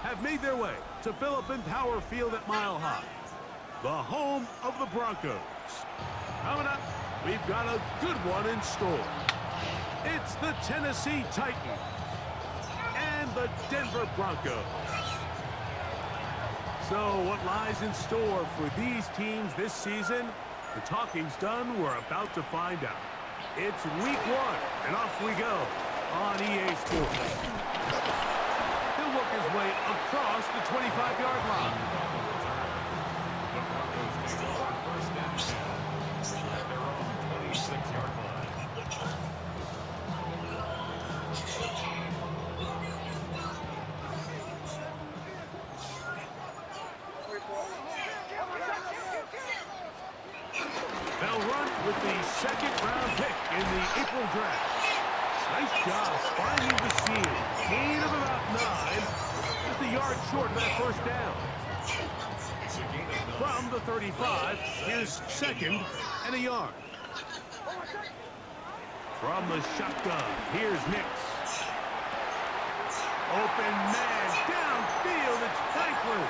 have made their way to Phillips Power Field at Mile High, the home of the Broncos. Coming up, we've got a good one in store. It's the Tennessee Titans and the Denver Broncos. So what lies in store for these teams this season? The talking's done. We're about to find out. It's week 1, and off we go on EA Sports. He'll work his way across the 25-yard line. The Broncos take over first down at their own 26-yard line. They'll run with the second-round pick in the April draft. Nice job finding the seam. Gain of about 9. Just a yard short of that first down. From the 35, here's second and a yard. From the shotgun, here's Nix. Open man downfield, it's Franklin.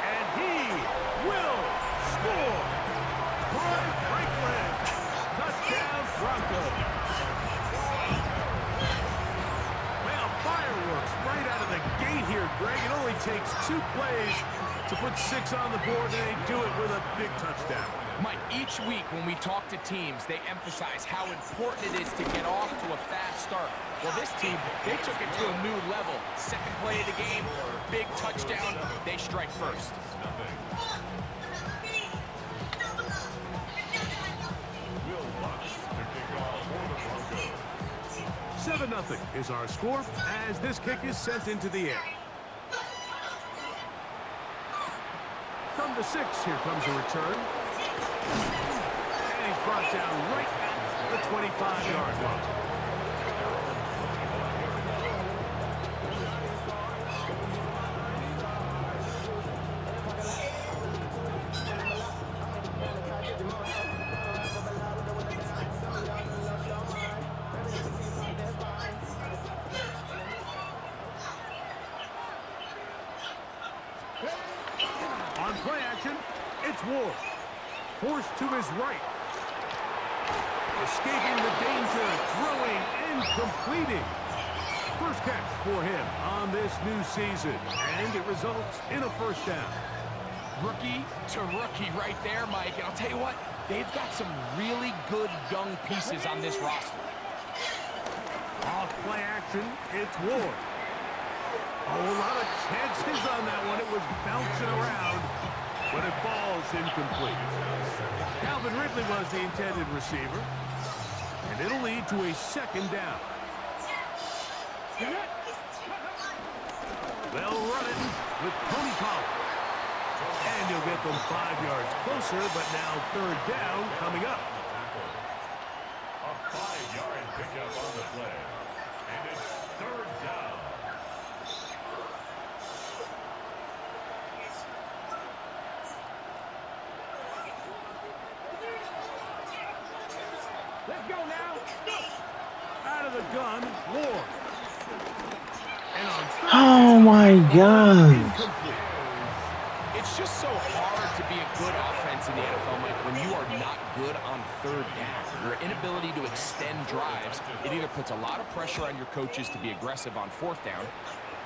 And he will score. Troy Franklin. Touchdown Broncos. Well, fireworks right out of the gate here, Greg. It only takes 2 plays to put 6 on the board, and they do it with a big touchdown. Mike, each week when we talk to teams, they emphasize how important it is to get off to a fast start. Well, this team, they took it to a new level. Second play of the game, big touchdown, they strike first. 7-0 is our score as this kick is sent into the air. From the 6, here comes a return. And he's brought down right at the 25-yard line. On play action, it's Ward. Forced to his right. Escaping the danger, throwing and completing. First catch for him on this new season, and it results in a first down. Rookie to rookie right there, Mike. And I'll tell you what, they've got some really good young pieces on this roster. Off play action, it's Ward. A lot of chances on that one. It was bouncing around, but it falls incomplete. Calvin Ridley was the intended receiver, and it'll lead to a second down. They'll run it with Tony Pollard. And he'll get them 5 yards closer, but now third down coming up. A 5-yard pickup on the play. And it's third down. Let's go now. Out of the gun, Ward. And on third Oh my God. incomplete. It's just so hard to be a good offense in the NFL, Mike, when you are not good on third down. Your inability to extend drives, it either puts a lot of pressure on your coaches to be aggressive on fourth down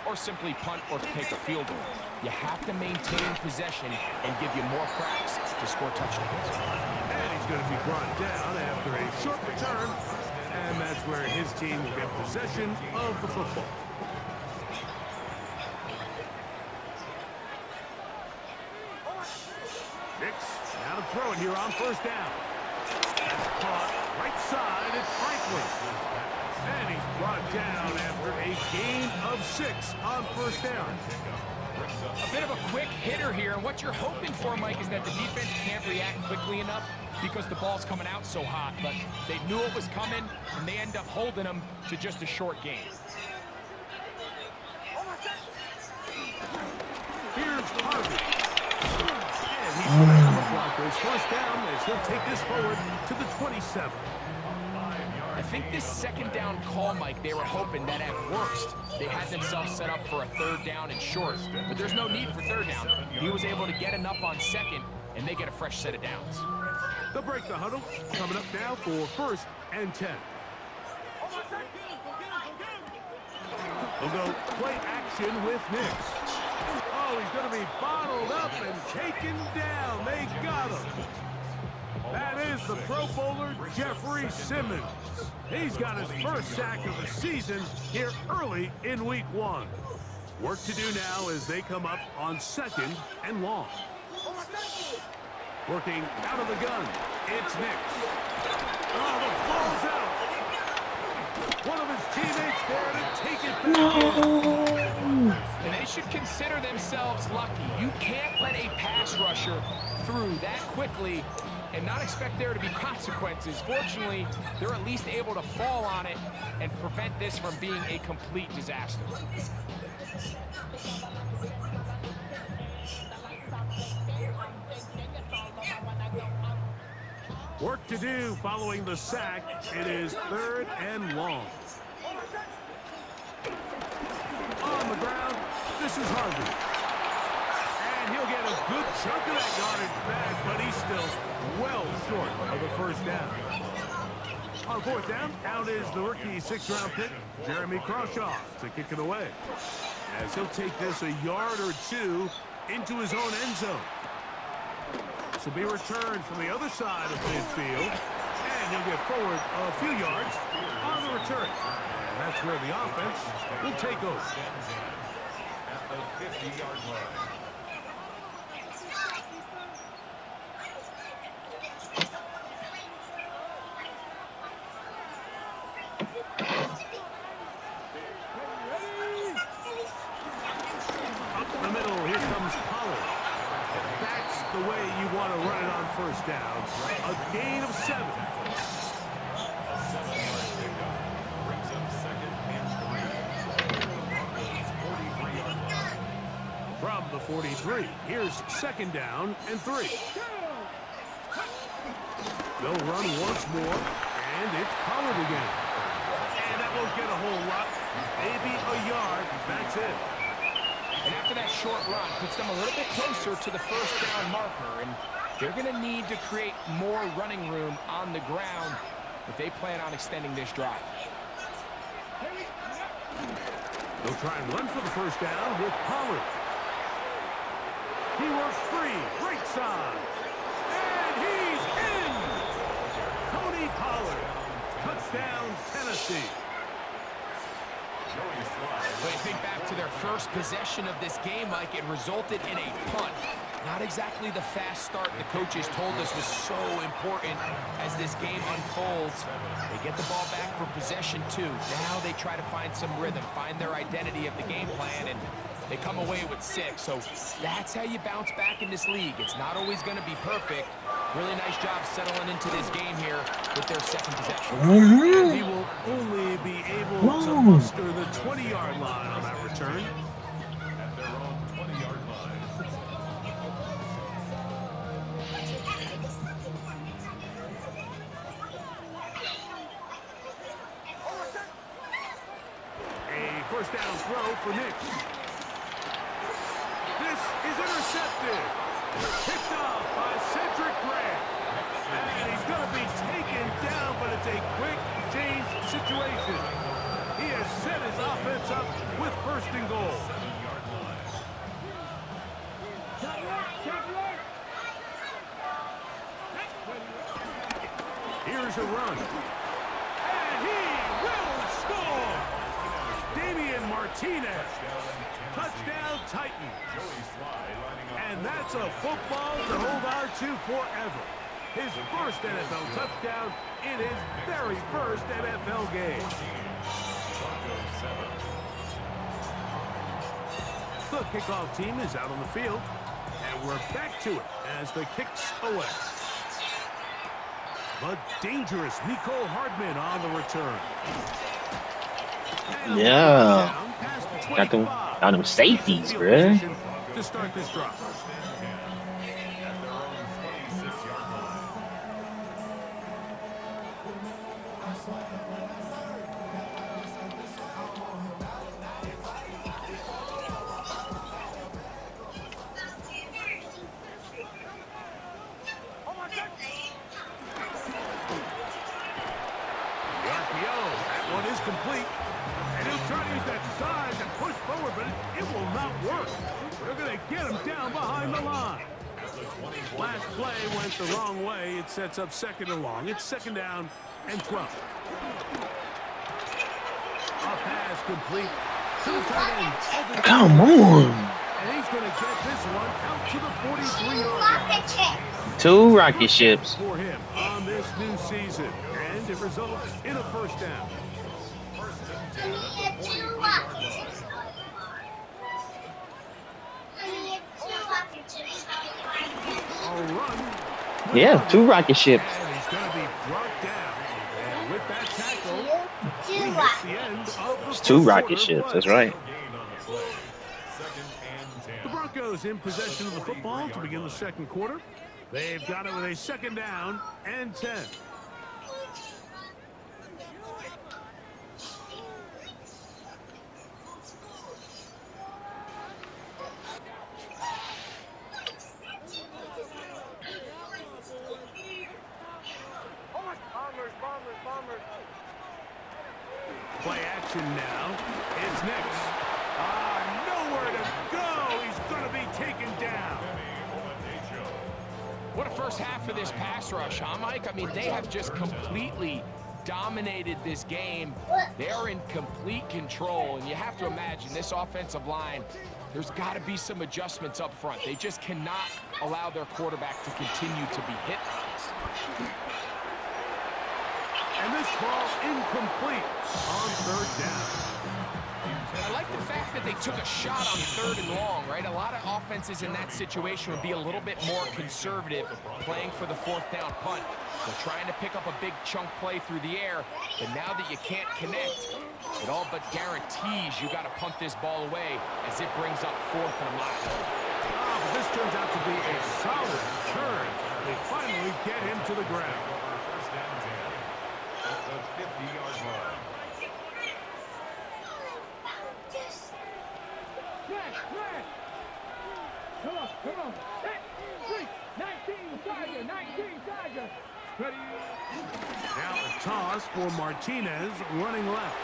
or simply punt or take a field goal. You have to maintain possession and give you more cracks to score touchdowns. And he's going to be brought down after a short return, and that's where his team will get possession of the football. Nix, now to throw it here on first down. That's caught right side, it's Franklin. And he's brought down after a gain of 6 on first down. A bit of a quick hitter here, and what you're hoping for, Mike, is that the defense can't react quickly enough because the ball's coming out so hot, but they knew it was coming, and they end up holding them to just a short gain. Here's Harvey. And he's going to block his first down as he'll take this forward to the 27. I think this second down call, Mike, they were hoping that at worst, they had themselves set up for a third down and short. But there's no need for third down. He was able to get enough on second, and they get a fresh set of downs. They'll break the huddle. Coming up now for 1st and 10. They'll go play action with Nix. Oh, he's going to be bottled up and taken down. They got him. That is the Pro Bowler, Jeffrey Simmons. He's got his first sack of the season here early in week 1. Work to do now as they come up on 2nd and long. Working out of the gun, it's Nix. Oh, the ball's out. One of his teammates there to take it back. No. And they should consider themselves lucky. You can't let a pass rusher through that quickly and not expect there to be consequences. Fortunately, they're at least able to fall on it and prevent this from being a complete disaster. Work to do following the sack. It is 3rd and long. On the ground, this is Harvey. And he'll get a good chunk of that yardage back, but he's still well short of the first down. On 4th down, out is the rookie 6th-round pick, Jeremy Crawshaw, to kick it away. As he'll take this a yard or two into his own end zone. This will be returned from the other side of midfield, and he'll get forward a few yards on the return. And that's where the offense will take over. At the 50-yard line. Up the middle, here comes Pollard. That's the way you want to run it on 1st down. A gain of 7. A 7-yard pickup brings up 2nd and 3. Broncos 43-yard line. From the 43, here's 2nd down and 3. They'll run once more, and it's Pollard again. And that won't get a whole lot. Maybe a yard. That's it. And after that short run, puts them a little bit closer to the first down marker. And they're going to need to create more running room on the ground if they plan on extending this drive. They'll try and run for the first down with Pollard. He works free, right side. And he's in! Tony Pollard. Touchdown, Tennessee. But you think back to their first possession of this game, Mike, it resulted in a punt. Not exactly the fast start the coaches told us was so important as this game unfolds. They get the ball back for possession 2. Now they try to find some rhythm, find their identity of the game plan, and they come away with 6. So that's how you bounce back in this league. It's not always going to be perfect. Really nice job settling into this game here with their second possession. And he will only be able to muster the 20-yard line on that return. At their own 20-yard line. A first down throw for Nix. This is intercepted. Picked off by Cedric Grant. And he's going to be taken down, but it's a quick change situation. He has set his offense up with 1st and goal. 7-yard line. Here's a run. And he will score. Damian Martinez. Touchdown Titans. And that's a football to hold on to forever. His first NFL touchdown in his very first NFL game. The kickoff team is out on the field, and we're back to it as the kick's away. But dangerous Mecole Hardman on the return. And Yeah. down past the Got 25. them safeties, Field bruh. position to start this drive. At their own 26-yard line. work. They're going to get him down behind the line. Last play went the wrong way. It sets up 2nd and long. It's 2nd down and 12. A pass complete to the tight end. Come on. And he's going to get this one out to the 43-yard line. 2 rocket ships. For him on this new season. And it results in a 1st down. Yeah, 2 rocket ships. And he's going to be brought down. And with that tackle, we hit the end of the It's 2 rocket first ships. quarter That's play. right. The Broncos in possession of the football to begin the 2nd quarter. They've got it with a 2nd down and 10. Play action now. It's next. Nowhere to go. He's going to be taken down. What a first half for this pass rush, huh, Mike? I mean, they have just completely dominated this game. They are in complete control, and you have to imagine this offensive line, there's got to be some adjustments up front. They just cannot allow their quarterback to continue to be hit by this. And this ball incomplete on 3rd down. I like the fact that they took a shot on 3rd and long, right? A lot of offenses in that situation would be a little bit more conservative playing for the 4th down punt. They're trying to pick up a big chunk play through the air, but now that you can't connect, it all but guarantees you got to punt this ball away as it brings up 4th and a mile. But this turns out to be a solid turn. They finally get him to the ground. First down 10 at the 50-yard line. Come on. 19, Tiger. Ready? Now a toss for Martinez running left.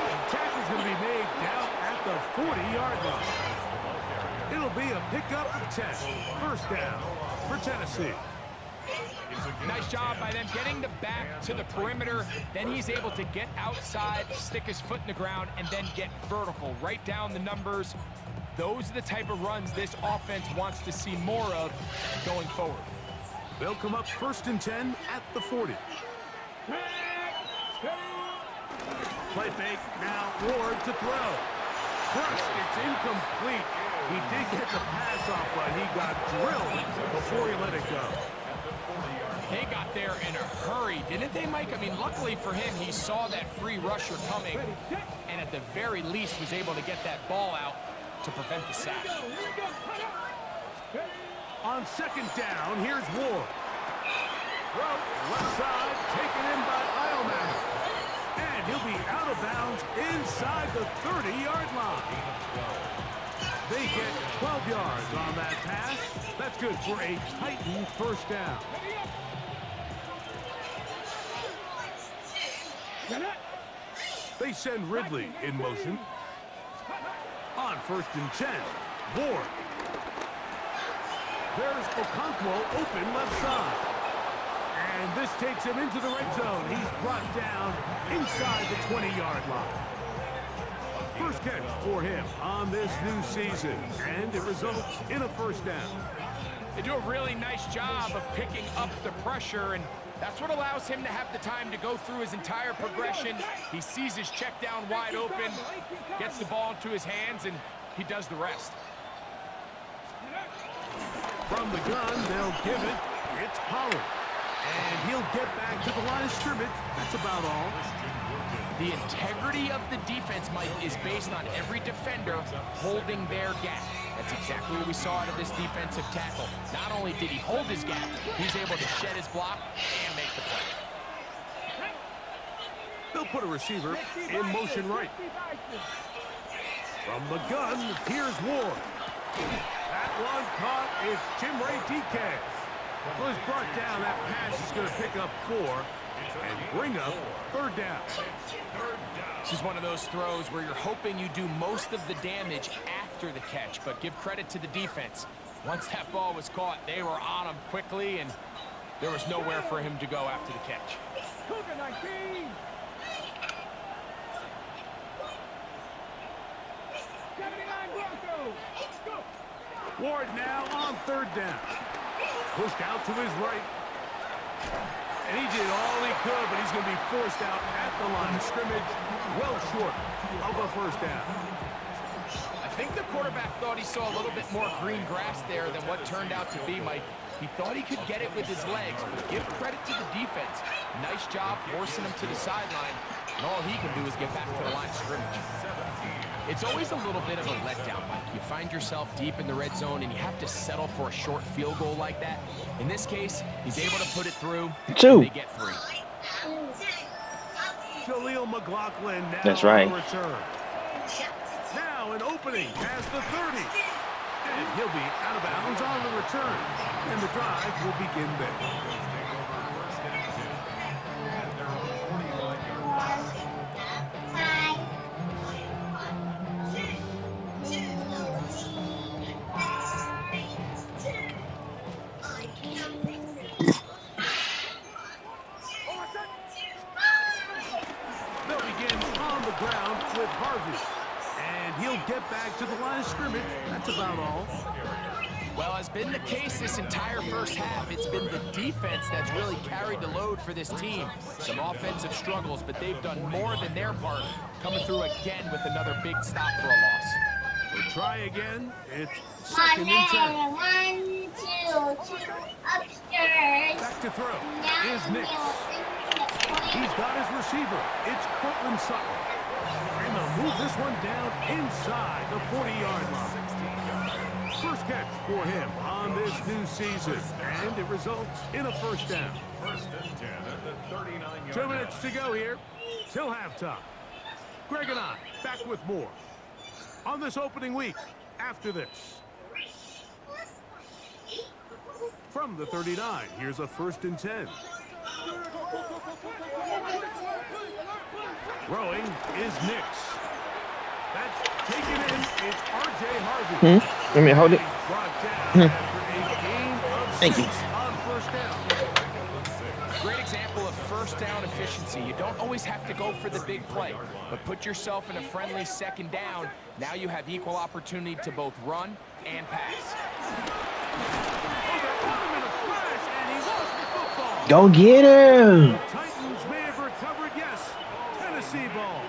The tackle's going to be made down at the 40-yard line. It'll be a pickup of 10. 1st down for Tennessee. Nice job by them getting the back to the perimeter. Then he's able to get outside, stick his foot in the ground, and then get vertical. Right down the numbers. Those are the type of runs this offense wants to see more of going forward. They'll come up 1st and 10 at the 40. Play fake. Now Ward to throw. First, it's incomplete. He did get the pass off, but he got drilled before he let it go. They got there in a hurry, didn't they, Mike? I mean, luckily for him, he saw that free rusher coming, and at the very least was able to get that ball out to prevent the sack. On 2nd down, here's Ward. Throw, left side, taken in by Eilman. And he'll be out of bounds inside the 30-yard line. They get 12 yards on that pass. That's good for a Titan 1st down. They send Ridley in motion. On 1st and 10, Ward. There's Okonkwo open left side. And this takes him into the red zone. He's brought down inside the 20-yard line. First catch for him on this new season. And it results in a 1st down. They do a really nice job of picking up the pressure, and that's what allows him to have the time to go through his entire progression. He sees his check down wide open, gets the ball into his hands, and he does the rest. From the gun, they'll give it. It's Pollard. And he'll get back to the line of scrimmage. That's about all. The integrity of the defense, Mike, is based on every defender holding their gap. That's exactly what we saw out of this defensive tackle. Not only did he hold his gap, he's able to shed his block and make the play. They'll put a receiver in motion right. From the gun, here's Ward. That one caught. It's Jim Ray DK. Was brought down. That pass is going to pick up 4. and bring up third down. This is one of those throws where you're hoping you do most of the damage after the catch, but give credit to the defense. Once that ball was caught, they were on him quickly, and there was nowhere for him to go after the catch. Cougar 19. 79 Broncos. Go. Ward now on third down. Pushed out to his right. And he did all he could, but he's going to be forced out at the line of scrimmage, well short of a first down. I think the quarterback thought he saw a little bit more green grass there than what turned out to be, Mike. He thought he could get it with his legs, but give credit to the defense. Nice job forcing him to the sideline, and all he can do is get back to the line of scrimmage. It's always a little bit of a letdown, Mike. You find yourself deep in the red zone, and you have to settle for a short field goal like that. In this case, he's able to put it through. Two. They get 3. Jaleel McLaughlin now That's right. on the return. Now an opening past the 30. And he'll be out of bounds on the return. And the drive will begin there. They'll begin on the ground with Harvey. And he'll get back to the line of scrimmage. That's about all. Well, has been the case this entire first half. It's been the defense that's really carried the load for this team. Some offensive struggles, but they've done more than their part, coming through again with another big stop for a loss. We'll try again. It's second and 10. 1, 2, 2, upstairs. Back to throw is Now Nix. He's got his receiver. It's Cortland Sutton. And they'll move this one down inside the 40-yard line. First catch for him on this new season. And it results in a first down. First and 10 at the 39-yard 2 minutes to go here till halftime. Greg and I back with more on this opening week after this. From the 39, here's a first and 10. Throwing is Nix. That's taken in. It's R.J. Harvey. Let me hold it. Brought down after a gain of Thank you. 6 on first down. Great example of first down efficiency. You don't always have to go for the big play, but put yourself in a friendly second down. Now you have equal opportunity to both run and pass. Go get him. Titans may have recovered, yes. Tennessee ball.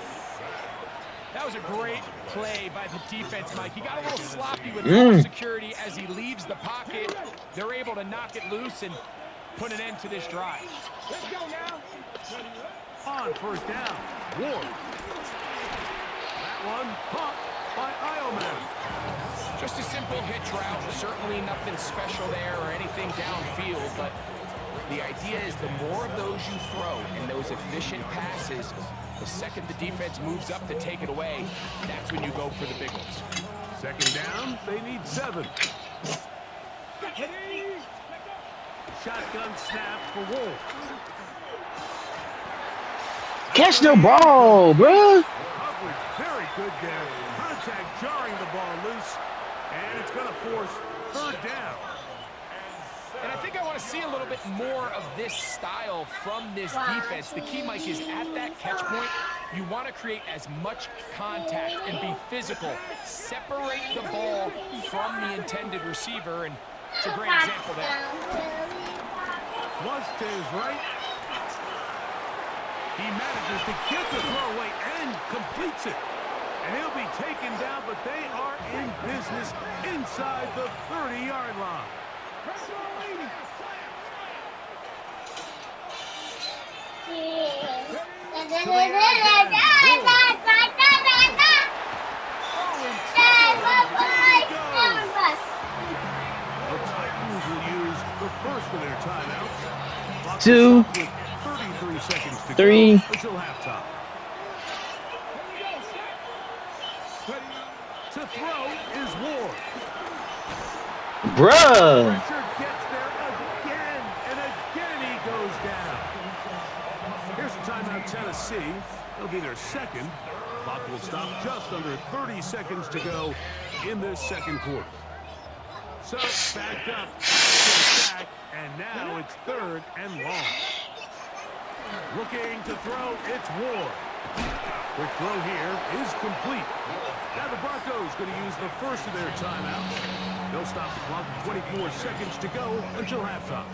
That was a great play by the defense, Mike. He got a little sloppy with ball security as he leaves the pocket. They're able to knock it loose and put an end to this drive. Let's go now. On first down, Ward. That one caught by Ioman. Just a simple hitch route. Certainly nothing special there or anything downfield, but the idea is the more of those you throw and those efficient passes, the second the defense moves up to take it away, that's when you go for the big ones. Second down, they need 7. Shotgun snap for Ward. Catch the ball, bruh. Coverage very good there. Contact jarring the ball loose, and it's going to force third down. And I think I want to see a little bit more of this style from this defense. The key, Mike, is at that catch point, you want to create as much contact and be physical. Separate the ball from the intended receiver, and it's a great example there. Flush to his right. He manages to get the throw away and completes it. And he'll be taken down, but they are in business inside the 30-yard line. The Titans will use the first of their timeouts. Clock is 2, up with 33 seconds to 3. go until halftime. To throw is Ward. Bruh. Pressure gets there again, and again he goes down. timeout, Tennessee. It'll be their second. Clock will stop just under 30 seconds to go in this second quarter. So, backed up, sack, and now it's third and long. Looking to throw, it's Ward. Quick throw here is complete. Now the Broncos going to use the first of their timeouts. They'll stop the clock with 24 seconds to go until halftime.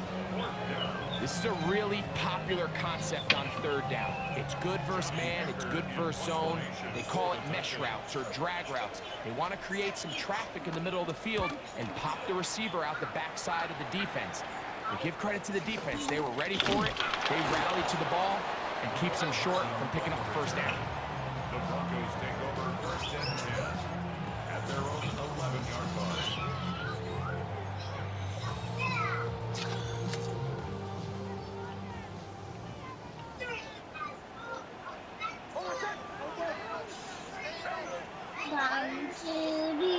This is a really popular concept on third down. It's good versus man, it's good versus zone. They call it mesh routes or drag routes. They want to create some traffic in the middle of the field and pop the receiver out the backside of the defense. They give credit to the defense. They were ready for it. They rallied to the ball and keeps them short from picking up the first down. The Broncos take over first and 10 at their own 11-yard line.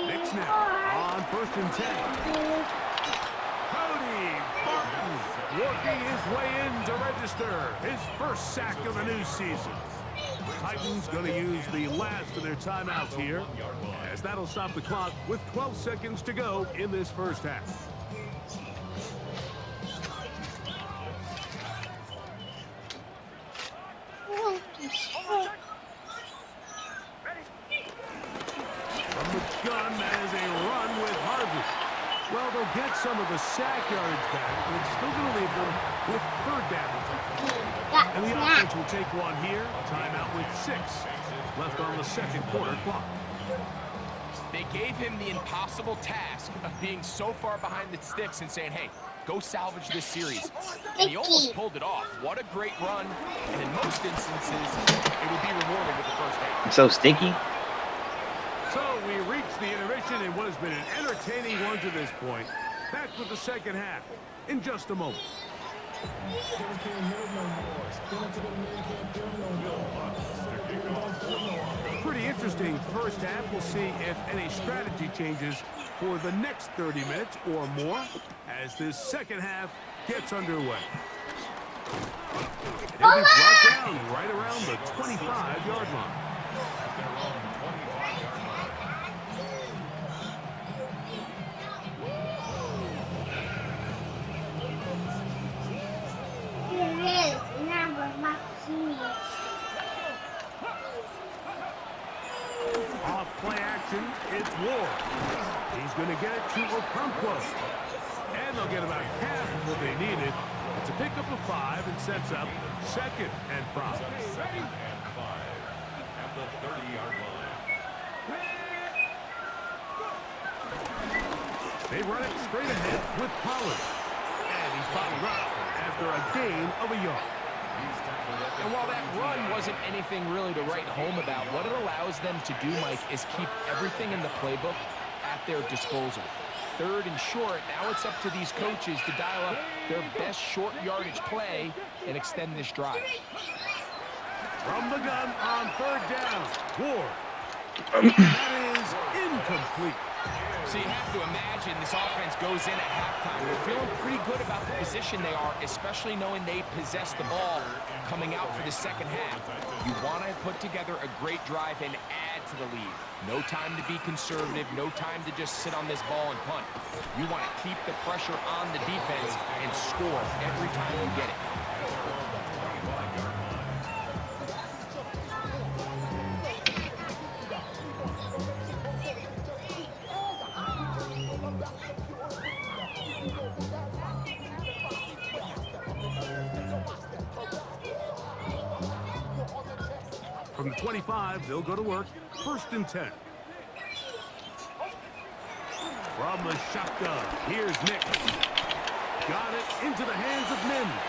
Nick now on first and 10. Cody Barton working his way in to register his first sack of the new season. The Titans going to use the last of their timeouts here, as that'll stop the clock with 12 seconds to go in this first half. From the gun, that is a run with Harvey. Well, they'll get some of the sack yardage back, but it's still going to leave them with third down. And the offense will take one here. Timeout with 6 left on the second quarter clock. They gave him the impossible task of being so far behind the sticks and saying, hey, go salvage this series. And he almost pulled it off. What a great run. And in most instances, it would be rewarded with the first down. So stinky. So we reach the intermission in what has been an entertaining one to this point. Back with the second half in just a moment. Pretty interesting first half. We'll see if any strategy changes for the next 30 minutes or more as this second half gets underway. It'll be brought down right around the 25-yard line. Off play action, it's Ward. He's going to get it to Okonkwo. And they'll get about half of what they needed. It's a pickup of 5 and sets up second and 5. Second and 5 at the 30-yard line. They run it straight ahead with Pollard. And he's bottled up after a gain of a yard. And while that run wasn't anything really to write home about, what it allows them to do, Mike, is keep everything in the playbook at their disposal. Third and short, now it's up to these coaches to dial up their best short yardage play and extend this drive. From the gun on third down, Ward. That is incomplete. So you have to imagine this offense goes in at halftime. They're feeling pretty good about the position they are, especially knowing they possess the ball coming out for the second half. You want to put together a great drive and add to the lead. No time to be conservative, no time to just sit on this ball and punt. You want to keep the pressure on the defense and score every time you get it. From the 25, they'll go to work. First and 10. From the shotgun, here's Nick. Got it into the hands of Mims.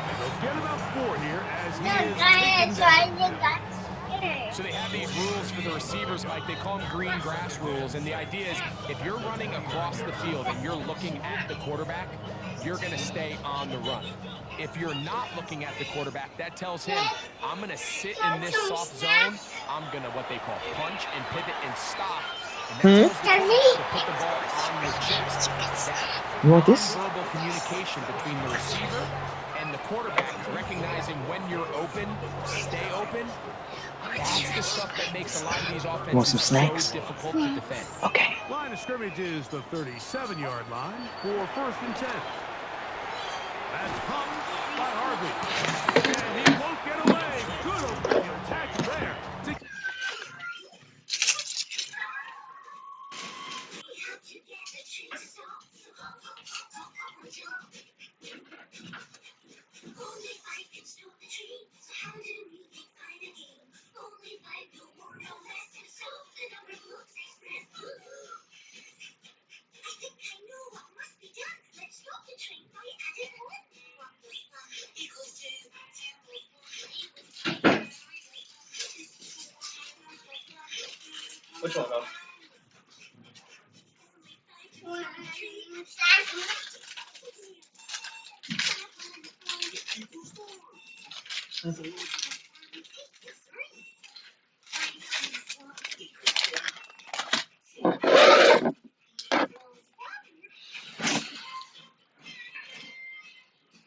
And they'll get about 4 here as he is taken down. So they have these rules for the receivers, Mike. They call them green grass rules. And the idea is if you're running across the field and you're looking at the quarterback, you're going to stay on the run. If you're not looking at the quarterback, that tells him, I'm going to sit in this soft zone. I'm going to, what they call, punch and pivot and stop. And that tells the quarterback to put the ball on your chest. You want this? Verbal communication between the receiver and and the quarterback recognizing when you're open, stay open, that's the stuff that makes a lot of these Want some offenses snacks? so difficult to defend. Okay. Line of scrimmage is the 37-yard line for 1st and 10. That's pumped by Harvey. And he won't get away. Good opening attack there.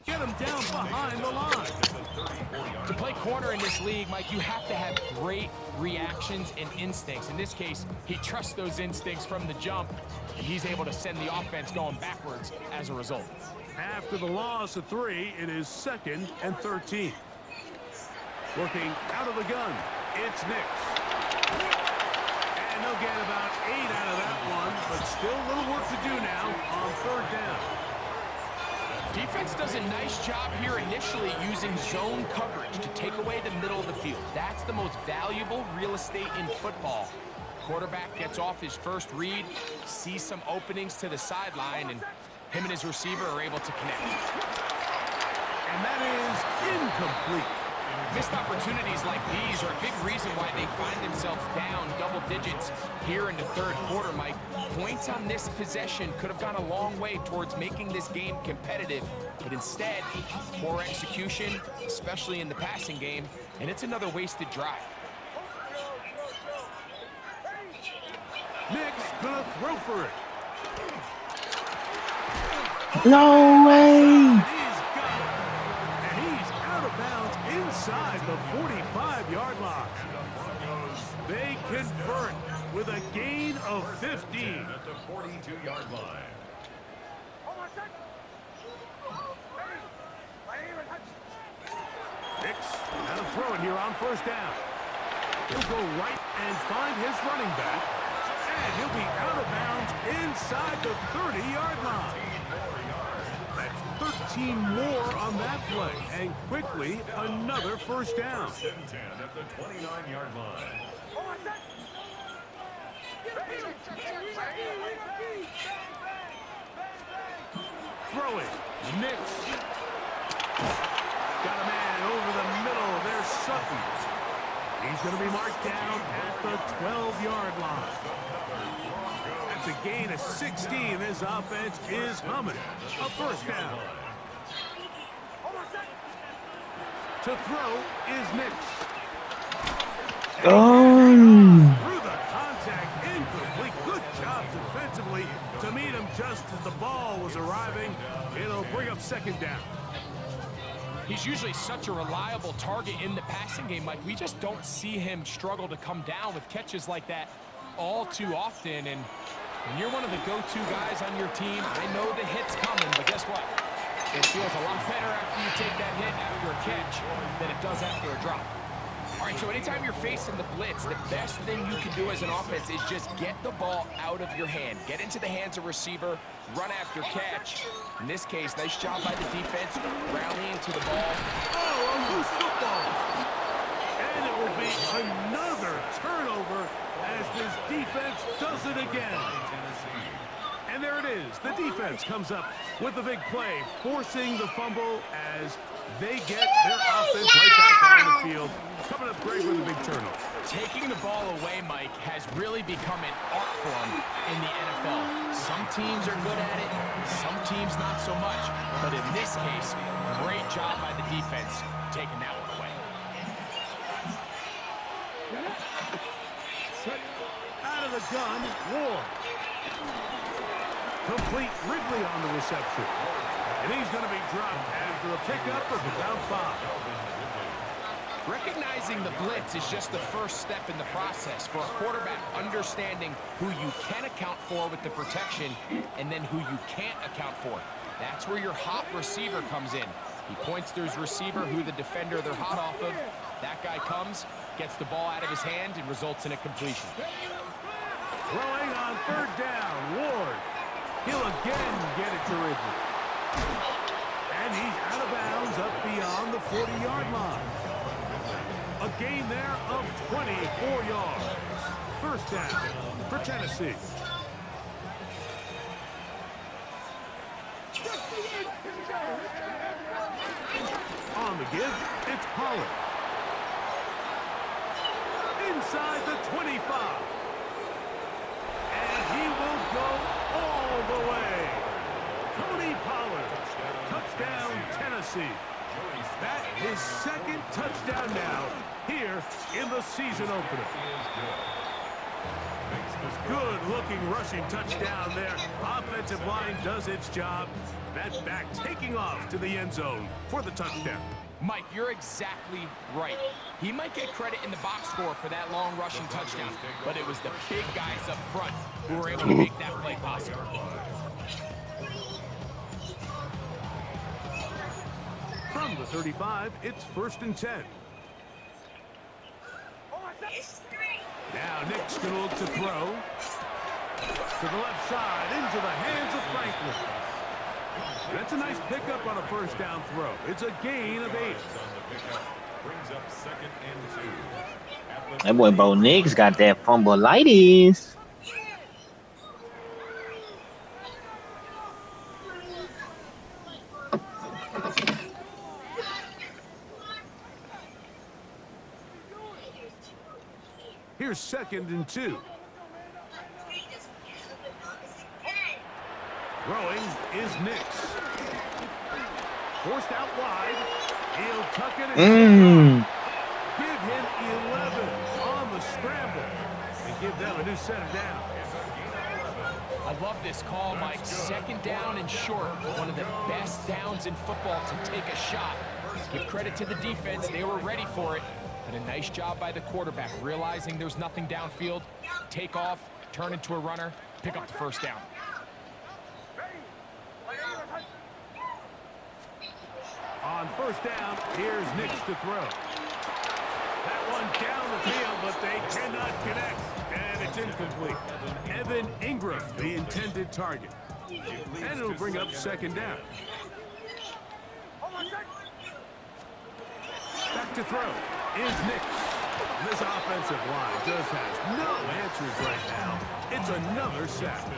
Get him down behind the line. To play corner in this league, Mike, you have to have great reactions and instincts. In this case, he trusts those instincts from the jump, and he's able to send the offense going backwards as a result. After the loss of 3, it is 2nd and 13. Working out of the gun, it's Nix. And they'll get about 8 out of that one, but still a little work to do now on 3rd down. Defense does a nice job here initially using zone coverage to take away the middle of the field. That's the most valuable real estate in football. Quarterback gets off his first read, sees some openings to the sideline, and him and his receiver are able to connect. And that is incomplete. Missed opportunities like these are a big reason why they find themselves down double digits here in the 3rd quarter, Mike. Points on this possession could have gone a long way towards making this game competitive, but instead, poor execution, especially in the passing game, and it's another wasted drive. Nick's gonna throw for it. No way. He's got it. And he's out of bounds inside the 45-yard line. They convert with a gain of 15. At the 42-yard line. Nix now throw it here on 1st down. He'll go right and find his running back. And he'll be out of bounds inside the 30-yard line. That's 13 more on that play. And quickly, another 1st down. 10 at the 29-yard line. Throwing. Nix. Got a man over the middle. There's Sutton. He's going to be marked down at the 12-yard line. That's a gain of 16. This offense is humming. A 1st down. To throw is Nix. Through the contact, incomplete. Good job defensively to meet him just as the ball was arriving. It'll bring up 2nd down. He's usually such a reliable target in the passing game, Mike. We just don't see him struggle to come down with catches like that all too often. And when you're one of the go-to guys on your team, I know the hit's coming, but guess what? It feels a lot better after you take that hit after a catch than it does after a drop. All right, so anytime you're facing the blitz, the best thing you can do as an offense is just get the ball out of your hand. Get into the hands of receiver, run after catch. In this case, nice job by the defense, rallying to the ball. Oh, a loose football. And it will be another turnover as this defense does it again. And there it is. The defense comes up with the big play, forcing the fumble as they get their offense right back down the field. Coming up great with a big turnover. Taking the ball away, Mike, has really become an art form in the NFL. Some teams are good at it, some teams not so much. But in this case, great job by the defense taking that one away. Out of the gun, Ward. Complete Ridley on the reception. And he's going to be dropped after a pickup of about 5. Recognizing the blitz is just the first step in the process for a quarterback understanding who you can account for with the protection and then who you can't account for. That's where your hot receiver comes in. He points to his receiver who the defender they're hot off of. That guy comes, gets the ball out of his hand, and results in a completion. Throwing on 3rd down, Ward. He'll again get it to Ridley. And he's out of bounds up beyond the 40-yard line. A gain there of 24 yards. 1st down for Tennessee. On the give, it's Pollard. Inside the 25. And he will go all the way. Tony Pollard. Touchdown, Tennessee. That is 2nd touchdown now here in the season opener. Good-looking rushing touchdown there. Offensive line does its job. That back taking off to the end zone for the touchdown. Mike, you're exactly right. He might get credit in the box score for that long rushing touchdown, but it was the big guys up front who were able to make that play possible. From the 35, it's 1st and 10. Now Nick's going to look to throw. To the left side, into the hands of Franklin. That's a nice pickup on a 1st down throw. It's a gain of 8. That boy Bo Nix got that fumbleitis. Here's 2nd and 2. Throwing is Nix. Forced out wide. He'll tuck it and give him 11 on the scramble and give them a new set of downs. I love this call, Mike. 2nd down and short. One of the best downs in football to take a shot. Give credit to the defense. They were ready for it. But a nice job by the quarterback, realizing there's nothing downfield. Take off, turn into a runner, pick up the 1st down. On 1st down, here's Nix to throw. That one down the field, but they cannot connect. And it's incomplete. Evan Ingram, the intended target. And it'll bring up 2nd down. Back to throw is Nix. This offensive line just has no answers right now. It's another sack.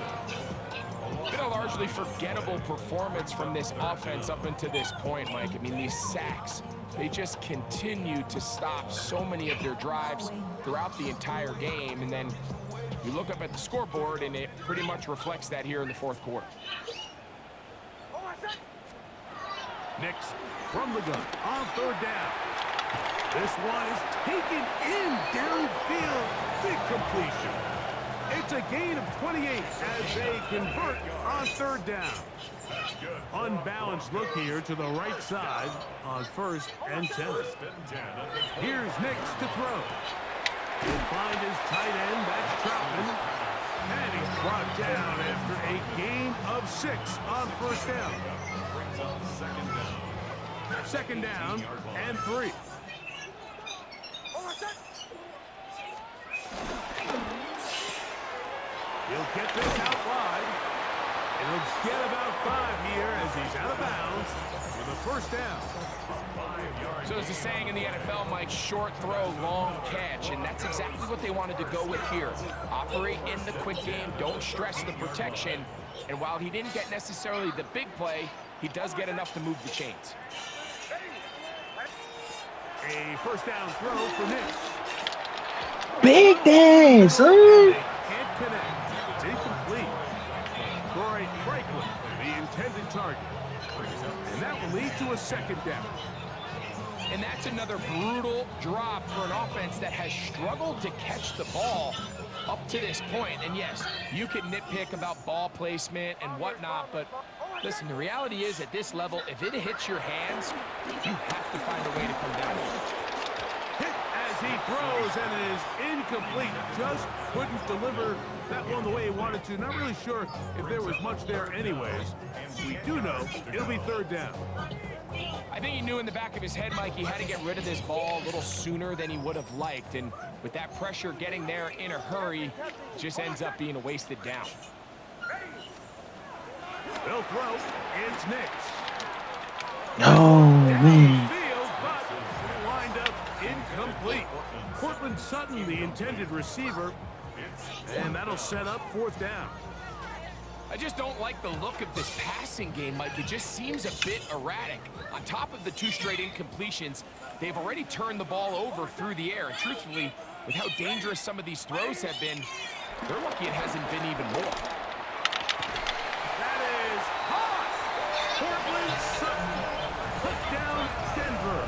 Been a largely forgettable performance from this offense up until this point, Mike. I mean, these sacks, they just continue to stop so many of their drives throughout the entire game. And then you look up at the scoreboard, and it pretty much reflects that here in the 4th quarter. Nix from the gun on 3rd down. This one is taken in downfield. Big completion. It's a gain of 28 as they convert on 3rd down. Unbalanced look here to the right side on 1st and 10. Here's Nix to throw. He'll find his tight end. That's Troutman. And he's brought down after a gain of 6 on 1st down. 2nd down and 3. He'll get this out wide. And he'll get about 5 here as he's out of bounds with a 1st down. So there's a saying in the NFL, Mike, short throw, long catch, and that's exactly what they wanted to go with here. Operate in the quick game, don't stress the protection, and while he didn't get necessarily the big play, he does get enough to move the chains. A 1st down throw for Nix. Big dance, son. They can't connect. It's incomplete. Troy Franklin, the intended target. And that will lead to a 2nd down. And that's another brutal drop for an offense that has struggled to catch the ball up to this point. And yes, you can nitpick about ball placement and whatnot, but Listen, the reality is at this level, if it hits your hands, you have to find a way to come down. Hit as he throws, and it is incomplete. Just couldn't deliver that one the way he wanted to. Not really sure if there was much there anyways. We do know it'll be third down. I think he knew in the back of his head, Mike, he had to get rid of this ball a little sooner than he would have liked. And with that pressure getting there in a hurry, it just ends up being a wasted down. They'll throw. It's Nix. Oh, man. Field, but lined up incomplete. Cortland Sutton, the intended receiver, and that'll set up fourth down. I just don't like the look of this passing game, Mike. It just seems a bit erratic. On top of the 2 straight incompletions, they've already turned the ball over through the air. And truthfully, with how dangerous some of these throws have been, they're lucky it hasn't been even more. That is hot. Cortland Sutton. Touchdown, Denver.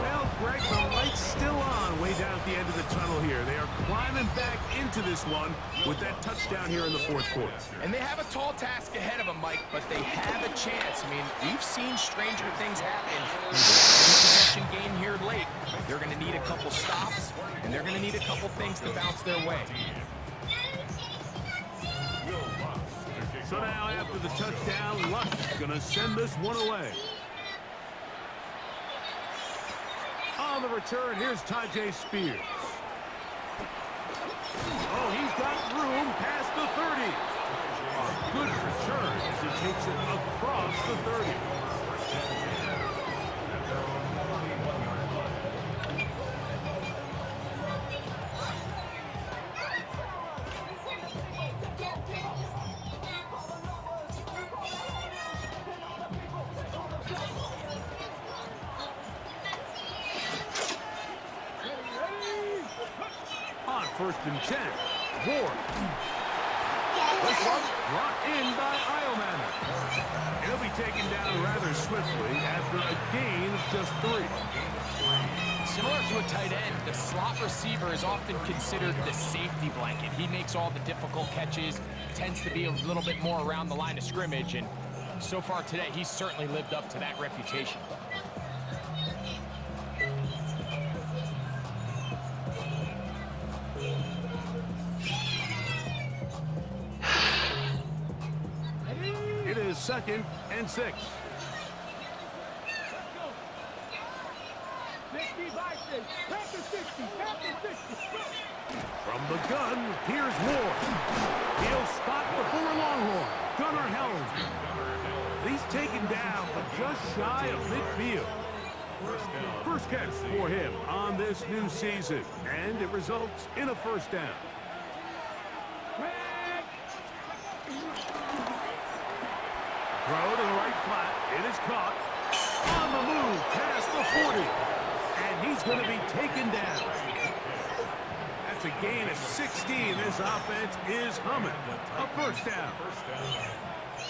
Well, Greg, the light's still on way down at the end of the tunnel here. They are climbing back into this one with that touchdown here in the fourth quarter. And they have a tall task ahead of them, Mike, but they have a chance. I mean, we've seen stranger things happen in the possession game here late. They're going to need a couple stops, and they're going to need a couple things to bounce their way. So now after the touchdown, Luck's going to send this one away. On the return, here's Tajay Spears. Oh, he's got room past the 30. A good return as he takes it across the 30. On 1st and 10, Ward. This one brought in by Iomanner. He'll be taken down rather swiftly after a gain of just 3. Similar to a tight end, the slot receiver is often considered the safety blanket. He makes all the difficult catches, tends to be a little bit more around the line of scrimmage, and so far today, he's certainly lived up to that reputation. It is 2nd and 6. 60 by 6. Back to 60. Back to 60. From the gun, here's Ward. He'll spot the former Longhorn, Gunnar Helms. He's taken down, but just shy of midfield. First catch for him on this new season, and it results in a first down. Throw to the right flat. It is caught. On the move, past the 40. And he's going to be taken down. That's a gain of 16. This offense is humming. A first down.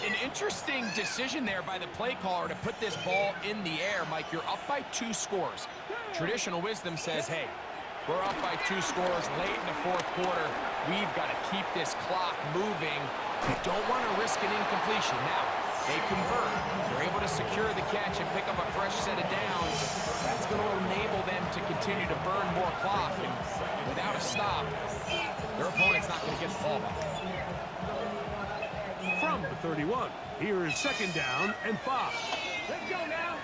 An interesting decision there by the play caller to put this ball in the air. Mike, you're up by 2 scores. Traditional wisdom says, hey, we're up by 2 scores late in the fourth quarter. We've got to keep this clock moving. We don't want to risk an incompletion. Now, they convert. They're able to secure the catch and pick up a fresh set of downs. That's going to enable them to continue to burn more clock. And without a stop, their opponent's not going to get the ball back. From the 31, here is 2nd down and 5. Let's go now.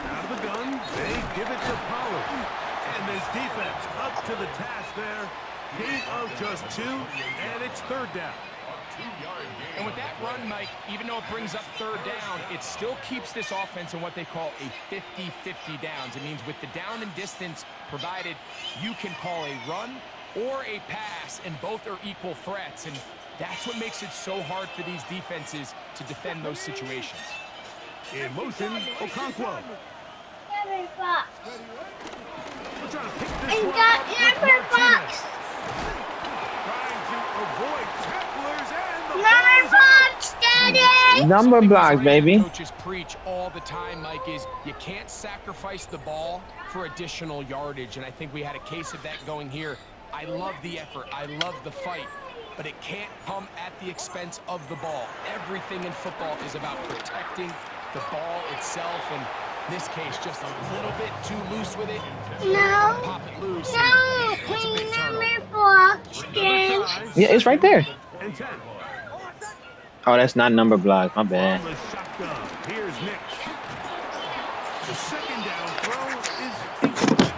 Out of the gun, they give it to Pollard. And this defense up to the task there. Gain of just 2, and it's 3rd down. And with that run, Mike, even though it brings up 3rd down, it still keeps this offense in what they call a 50-50 downs. It means with the down and distance provided, you can call a run or a pass, and both are equal threats. And that's what makes it so hard for these defenses to defend those situations. In motion, Okonkwo. Number box. We're trying to pick this I one got up with number Martinez. box. Trying to avoid tacklers, and the ball Number is out. box, Daddy. Number Something blocks, these baby. coaches preach all the time, Mike, is you can't sacrifice the ball for additional yardage, and I think we had a case of that going here. I love the effort. I love the fight. but it can't come at the expense of the ball. Everything in football is about protecting the ball itself, and in this case, just a little bit too loose with it. No. Pop it loose. No, That's a big pin turnover. number 4. Another tie, Yeah, it's right there. 2nd and 10. Oh, that's not number block. My bad. From the shotgun, here's Nick. The second down throw is incomplete.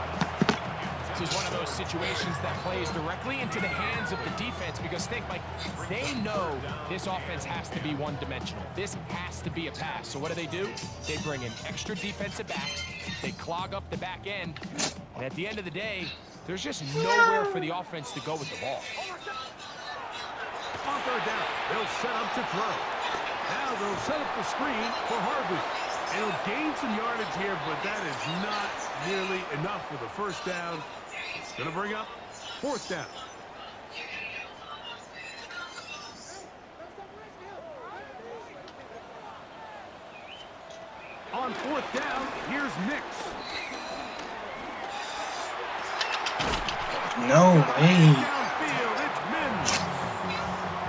This is one of those situations that plays directly into the hands of the defense because think, Mike, they know this offense has to be one-dimensional. This has to be a pass. So what do? They bring in extra defensive backs. They clog up the back end. And at the end of the day, there's just nowhere for the offense to go with the ball. On 3rd down, they'll set up to throw. Now they'll set up the screen for Harvey. He'll gain some yardage here, but that is not nearly enough for the first down. It's going to bring up 4th down. On 4th down, here's Nix. No way. Downfield, it's Mims.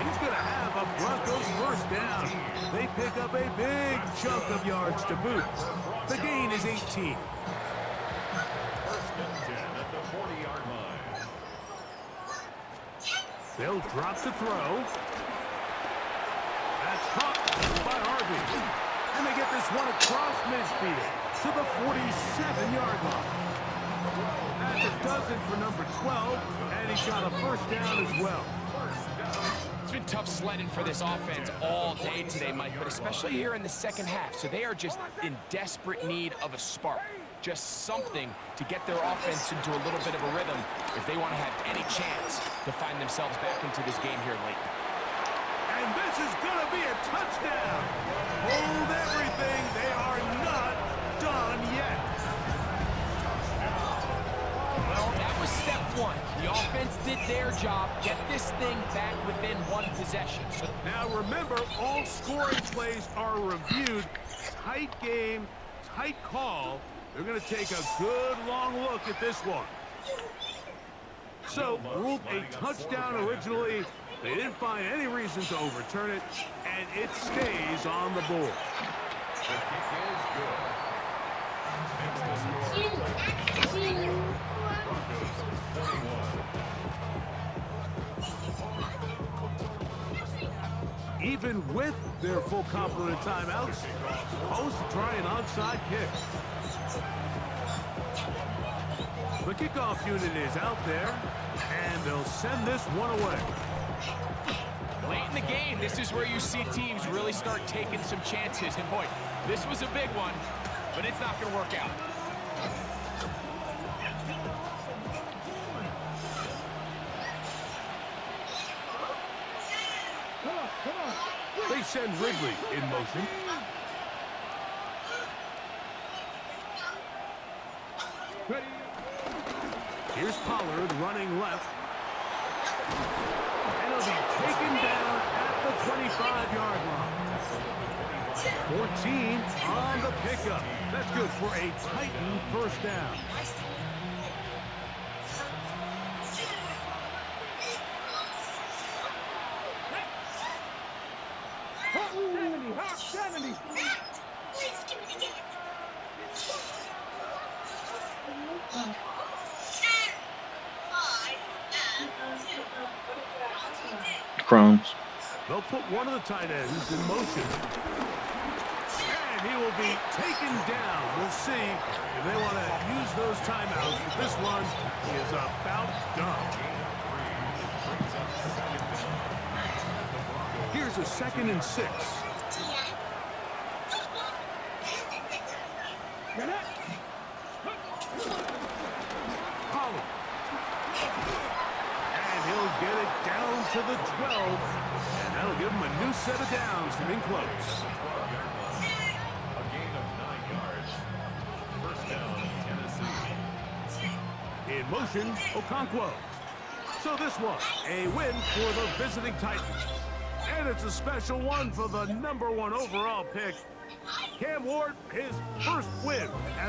He's going to have a Broncos first down. They pick up a big chunk of yards to boot. The gain is 18. First and 10 at the 40-yard line. They'll drop to throw. That's caught by Harvey. And they get this one across midfield to the 47-yard line. That's a dozen for number 12, and he's got a first down as well. It's been tough sledding for this offense all day today, Mike, but especially here in the second half. So they are just in desperate need of a spark. Just something to get their offense into a little bit of a rhythm if they want to have any chance to find themselves back into this game here late. And this is going to be a touchdown. Hold everything. They are not done yet. Well, that was step one. The offense did their job. Get this thing back within one possession. So Now remember, all scoring plays are reviewed. Tight game, tight call. They're going to take a good long look at this one. So, ruled a touchdown originally. They didn't find any reason to overturn it, and it stays on the board. The kick is good. Makes the score Broncos 41. Even with their full complement of timeouts, supposed to try an onside kick. The kickoff unit is out there, and they'll send this one away. late in the game, this is where you see teams really start taking some chances. And boy, this was a big one, but it's not going to work out. They send Ridley in motion. Here's Pollard running left. And he'll be taken down at the 25-yard line. 14 on the pickup. That's good for a Titan first down. Hawk 70. Crumbs. They'll put one of the tight ends in motion. And he will be taken down. We'll see if they want to use those timeouts. But this one is about done. Here's a 2nd and 6. Pollard. And he'll get it down to the 12. And that'll give him a new set of downs from in close. A gain of 9 yards. First down, Tennessee. In motion, Okonkwo. So this one, a win for the visiting Titans. And it's a special one for the #1 overall pick. Cam Ward, his first win.